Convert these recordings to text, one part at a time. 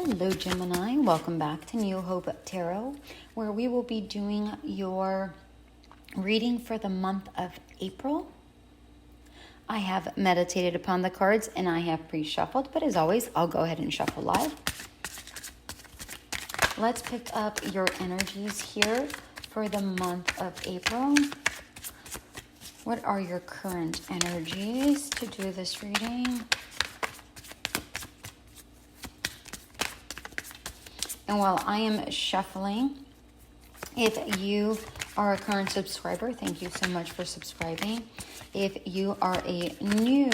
Hello Gemini, welcome back to New Hope Tarot, where we will be doing your reading for the month of April. I have meditated upon the cards and I have pre-shuffled, but as always, I'll go ahead and shuffle live. Let's pick up your energies here for the month of April. What are your current energies to do this reading? And while I am shuffling, if you are a current subscriber, thank you so much for subscribing. If you are a new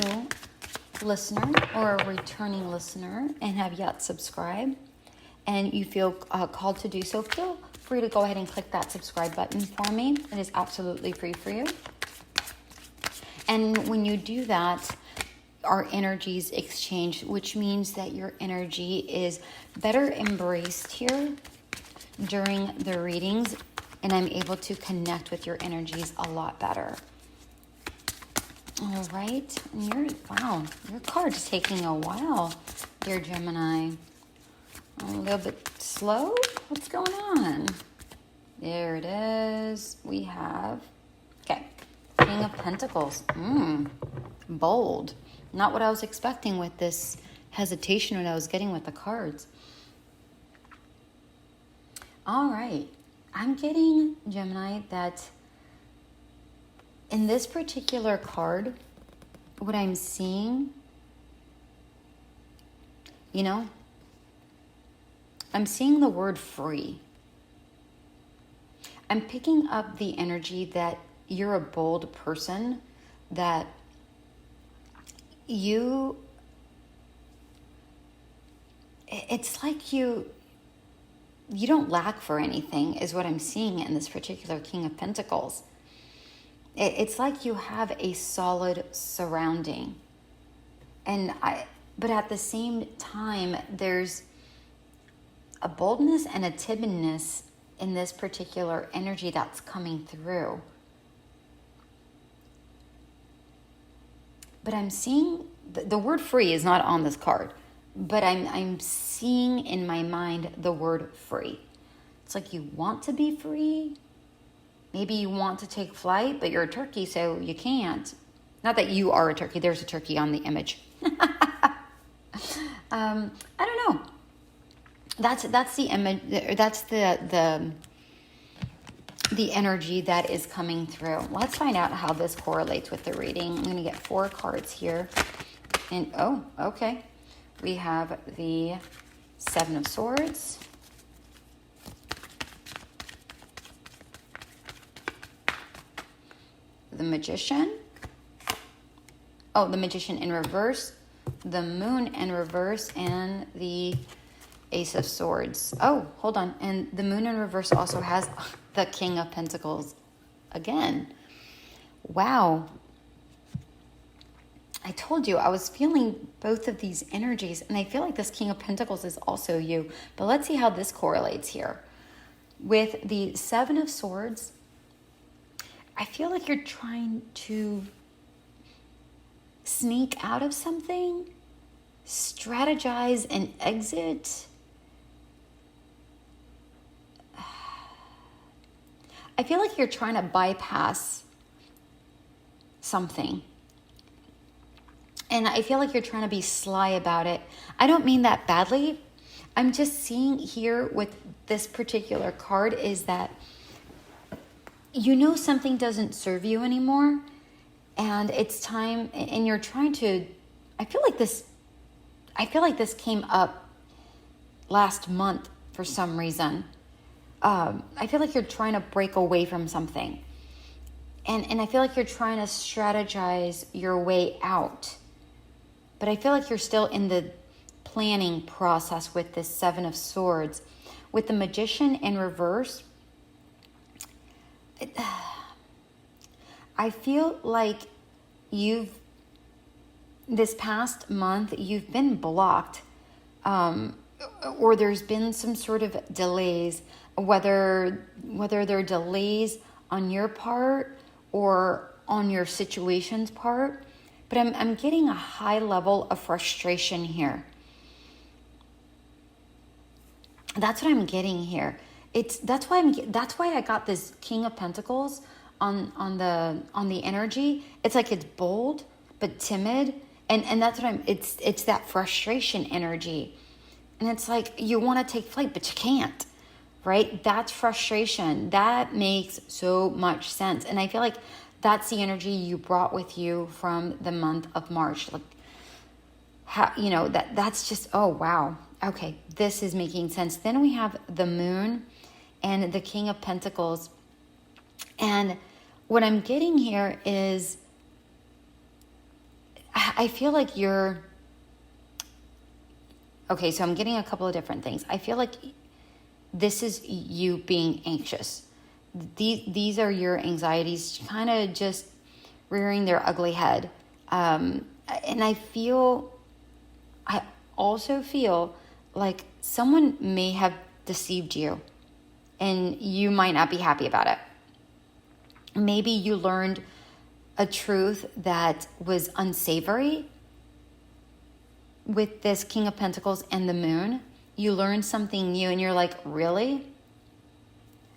listener or a returning listener and have yet subscribed and you feel called to do so, feel free to go ahead and click that subscribe button for me. It is absolutely free for you. And when you do that, our energies exchange, which means that your energy is better embraced here during the readings, and I'm able to connect with your energies a lot better. All right, and your card's taking a while, dear Gemini. A little bit slow? What's going on? There it is. We have, okay, King of Pentacles. Bold. Not what I was expecting with this hesitation when I was getting with the cards. All right. I'm getting, Gemini, that in this particular card, what I'm seeing, I'm seeing the word free. I'm picking up the energy that you're a bold person, that it's like you don't lack for anything is what I'm seeing in this particular King of Pentacles. It's like you have a solid surrounding. But at the same time, there's a boldness and a timidness in this particular energy that's coming through. But I'm seeing, the word free is not on this card, but I'm seeing in my mind the word free. It's like you want to be free. Maybe you want to take flight, but you're a turkey, so you can't. Not that you are a turkey. There's a turkey on the image. I don't know. That's the image. That's the energy that is coming through. Let's find out how this correlates with the reading. I'm going to get 4 cards here. And, oh, okay. We have the 7 of Swords. The Magician. Oh, the Magician in reverse. The Moon in reverse. And the Ace of Swords. Oh, hold on. And the Moon in reverse also has the King of Pentacles again. Wow. I told you I was feeling both of these energies, and I feel like this King of Pentacles is also you. But let's see how this correlates here. With the 7 of Swords, I feel like you're trying to sneak out of something, strategize and exit. I feel like you're trying to bypass something. And I feel like you're trying to be sly about it. I don't mean that badly. I'm just seeing here with this particular card is that something doesn't serve you anymore. And it's time, and you're trying to, I feel like this came up last month for some reason. I feel like you're trying to break away from something. And I feel like you're trying to strategize your way out. But I feel like you're still in the planning process with this 7 of Swords. With the Magician in reverse, I feel like this past month, you've been blocked. Or there's been some sort of delays, whether they're delays on your part or on your situation's part. But I'm getting a high level of frustration here. That's what I'm getting here. That's why I got this King of Pentacles on the energy. It's like it's bold but timid, and that's what it's that frustration energy. And it's like you want to take flight but you can't. Right? That's frustration. That makes so much sense. And I feel like that's the energy you brought with you from the month of March. Like, how, that's just, oh, wow. Okay, this is making sense. Then we have the Moon and the King of Pentacles. And what I'm getting here is, I feel like okay, so I'm getting a couple of different things. I feel like this is you being anxious. These are your anxieties kind of just rearing their ugly head. And I also feel like someone may have deceived you and you might not be happy about it. Maybe you learned a truth that was unsavory with this King of Pentacles and the Moon. You learned something new and you're like, really?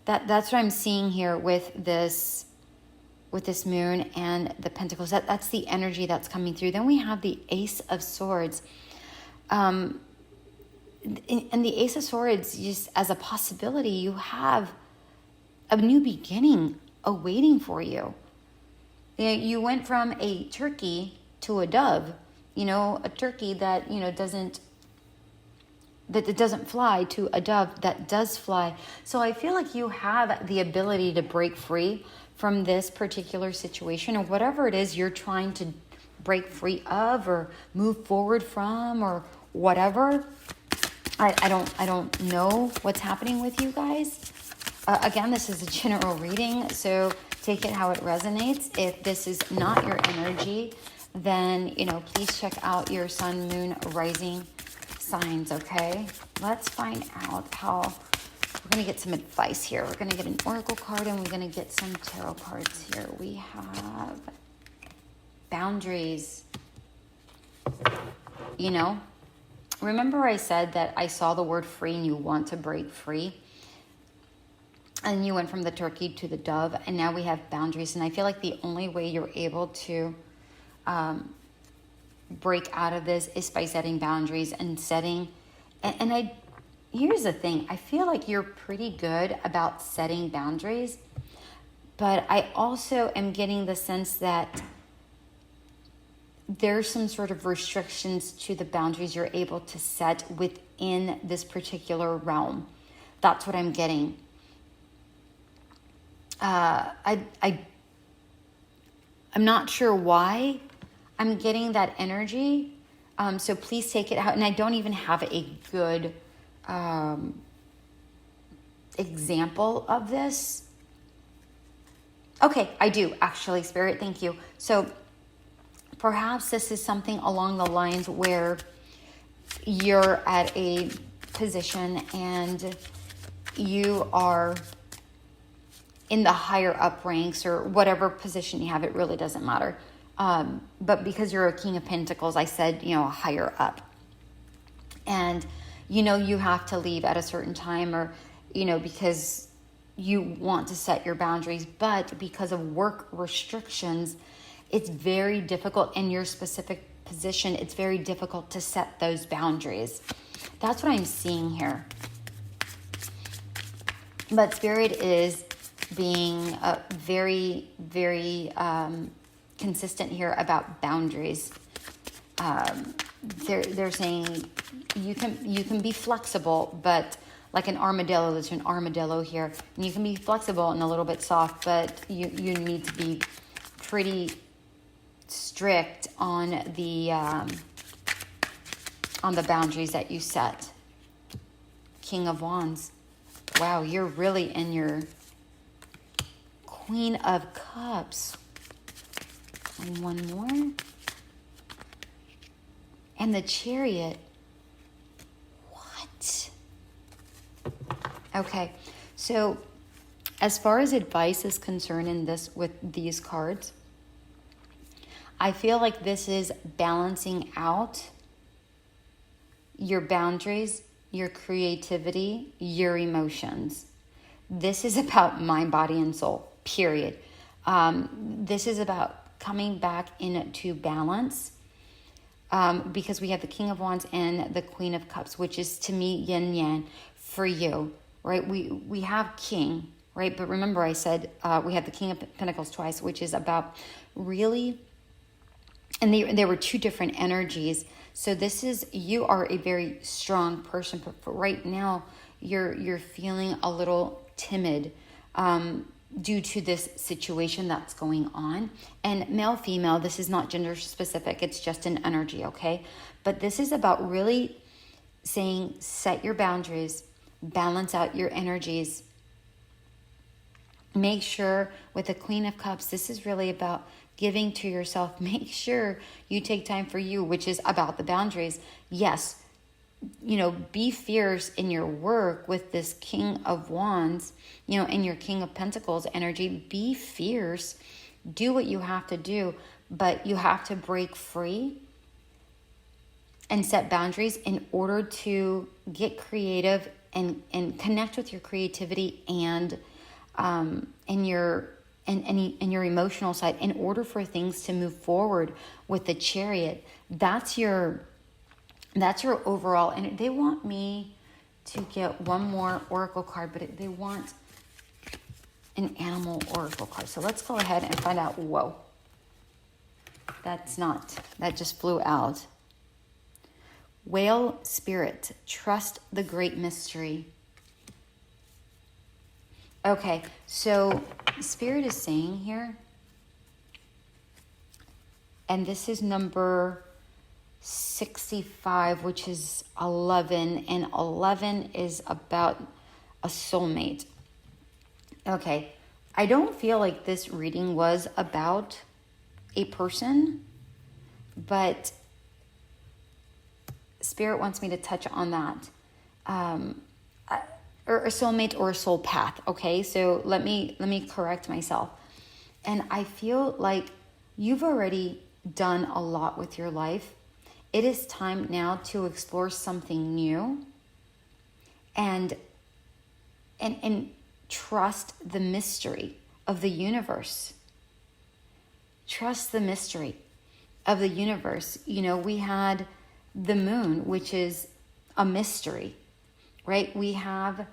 That's what I'm seeing here with this Moon and the Pentacles. That's the energy that's coming through. Then we have the Ace of Swords. And the Ace of Swords, just as a possibility, you have a new beginning awaiting for you. You went from a turkey to a dove, a turkey that, doesn't fly to a dove that does fly. So I feel like you have the ability to break free from this particular situation or whatever it is you're trying to break free of or move forward from or whatever. I don't know what's happening with you guys. Again, this is a general reading, so take it how it resonates. If this is not your energy, then, please check out your sun, moon, rising signs, okay? Let's find out how we're going to get some advice here. We're going to get an oracle card and we're going to get some tarot cards here. We have boundaries. Remember I said that I saw the word free and you want to break free? And you went from the turkey to the dove, and now we have boundaries. And I feel like the only way you're able to break out of this is by setting boundaries and setting. And here's the thing. I feel like you're pretty good about setting boundaries, but I also am getting the sense that there's some sort of restrictions to the boundaries you're able to set within this particular realm. That's what I'm getting. I'm not sure why I'm getting that energy. So please take it out. And I don't even have a good example of this. Okay, I do actually, Spirit. Thank you. So perhaps this is something along the lines where you're at a position and you are in the higher up ranks or whatever position you have, it really doesn't matter. But because you're a King of Pentacles, I said, higher up. And, you have to leave at a certain time or, because you want to set your boundaries. But because of work restrictions, it's very difficult in your specific position. It's very difficult to set those boundaries. That's what I'm seeing here. But Spirit is being very, very consistent here about boundaries. They're saying you can be flexible, but like an armadillo, there's an armadillo here. And you can be flexible and a little bit soft, but you need to be pretty strict on the boundaries that you set. King of Wands. Wow, you're really in your Queen of Cups. And one more. And the Chariot. What? Okay, so as far as advice is concerned in this with these cards, I feel like this is balancing out your boundaries. your creativity, your emotions. This is about mind, body, and soul, period. This is about coming back into balance, because we have the King of Wands and the Queen of Cups, which is, to me, yin yang for you, right? We have King, right? But remember I said we have the King of Pentacles twice, which is about really, and there were two different energies. So this is, you are a very strong person, but for right now, you're feeling a little timid due to this situation that's going on. And male, female, this is not gender specific. It's just an energy, okay? But this is about really saying, set your boundaries, balance out your energies. Make sure with the Queen of Cups, this is really about giving to yourself. Make sure you take time for you, which is about the boundaries. Yes, be fierce in your work with this King of Wands, and your King of Pentacles energy. Be fierce, do what you have to do, but you have to break free and set boundaries in order to get creative and connect with your creativity and your emotional side in order for things to move forward with the Chariot. That's your overall. And they want me to get one more oracle card, but they want an animal oracle card. So let's go ahead and find out. Whoa. That just flew out. Whale spirit, trust the great mystery. Okay, so Spirit is saying here, and this is number 65, which is 11, and 11 is about a soulmate. Okay, I don't feel like this reading was about a person, but Spirit wants me to touch on that. Or a soulmate or a soul path, okay? So let me correct myself. And I feel like you've already done a lot with your life. It is time now to explore something new and trust the mystery of the universe. Trust the mystery of the universe. We had the moon, which is a mystery, right? We have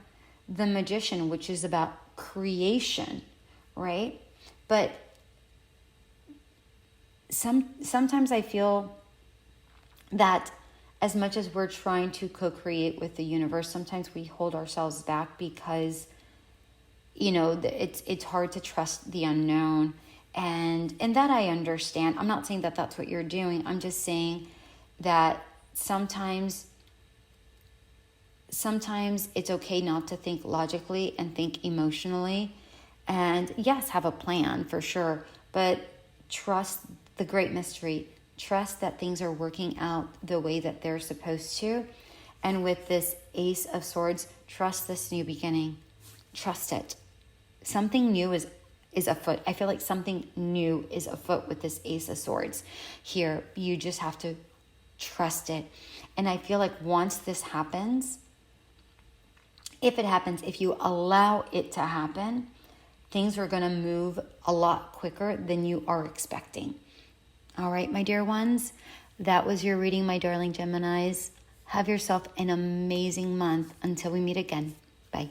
the Magician, which is about creation, right? But sometimes I feel that as much as we're trying to co-create with the universe, sometimes we hold ourselves back because, it's hard to trust the unknown. And that I understand. I'm not saying that that's what you're doing. I'm just saying that sometimes it's okay not to think logically and think emotionally. And yes, have a plan for sure, but trust the great mystery. Trust that things are working out the way that they're supposed to. And with this Ace of Swords, trust this new beginning. Trust it. Something new is afoot. I feel like something new is afoot with this Ace of Swords here. You just have to trust it. And I feel like once this happens, if you allow it to happen, things are going to move a lot quicker than you are expecting. All right, my dear ones, that was your reading, my darling Geminis. Have yourself an amazing month. Until we meet again. Bye.